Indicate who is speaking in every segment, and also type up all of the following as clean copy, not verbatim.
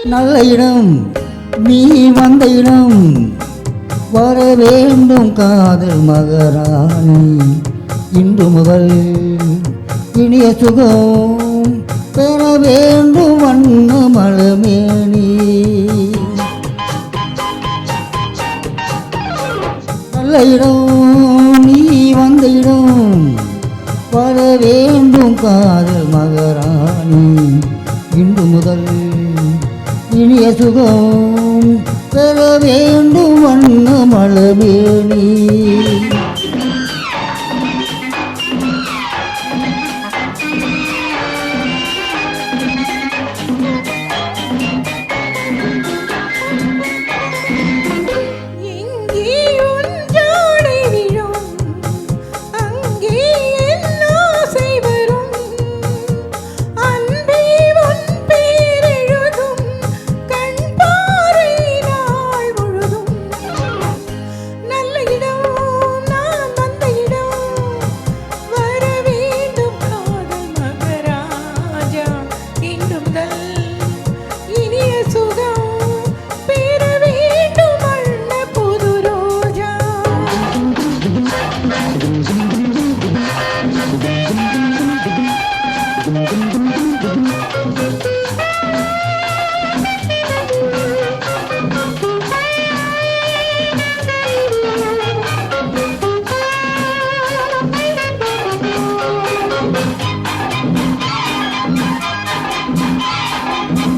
Speaker 1: நல்ல இடம் நீ வந்த இடம் வர வேண்டும் காதல் மகாராணி இன்று முதல் இனிய சுகம் பெற வேண்டும் வண்ண மலமேனி நல்ல இடம் நீ வந்த இடம் வர வேண்டும் காதல் மகாராணி இன்று முதல் இனிய சுகம் பெற வேண்டும் வண்ண மலமேனி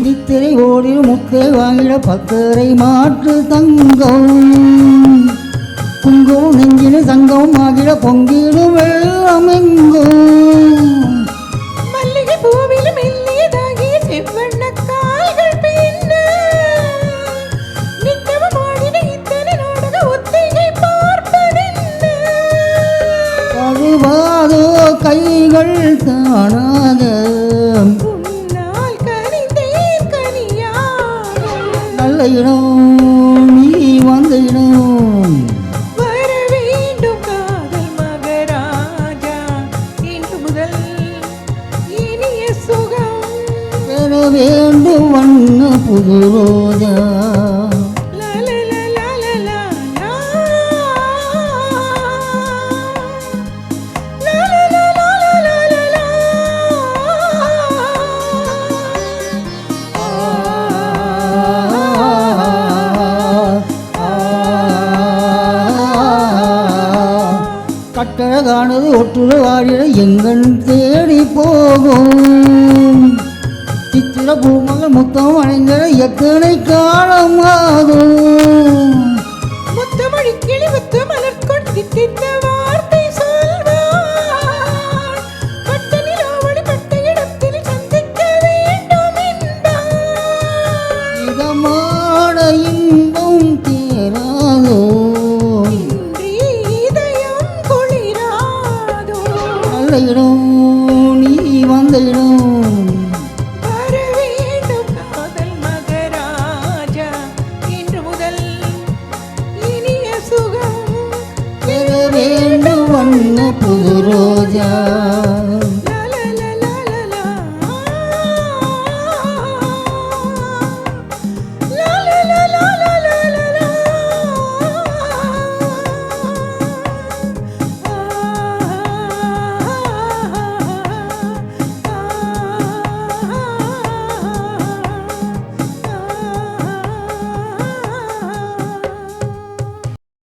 Speaker 1: நித்திரை ஓடில் முத்தை வாங்கிட பத்தரை மாற்று தங்கம் குங்கும் நெஞ்சின தங்கம் ஆகிட பொங்கிடும் வெள்ளம் எங்கும்
Speaker 2: மல்லிகை பூவில் மெல்லியதாகி செவ்வண்ண கால்கள் பின்ன நித்தமும் ஆடின இத்தனை நாடக ஒத்திகை பார்ப்பதென்ன
Speaker 1: கழுவாதோ கைகள் தானாக நல்ல இடம் நீ வந்த இடம்
Speaker 2: வர வேண்டும் காதல் மகாராஜா இன்று முதல் இனிய சுகம்
Speaker 1: பெற வேண்டும் வண்ண புது ரோஜா கட்டழகானது ஒற்றுற வாழிட எங்கன் தேடி போகும் சித்திர பூமகள் முத்தம் அணைங்கிற எத்தனை காலம் ஆகும்
Speaker 2: முத்தமொழி கிளி முத்து மலர் கொடுத்திட்ட வார்த்தை சொல்வார் பட்ட நிலாவளி பட்ட இடத்தில் சந்திக்க வேண்டும் என்பார்
Speaker 1: இதமான இன்பம் தேராதோ நல்ல இடம் நீ வந்த இடம்
Speaker 2: வர வேண்டும் காதல் மகாராஜா இன்று முதல் இனிய சுகம்
Speaker 1: பெற வேண்டும் வண்ண புது ரோஜா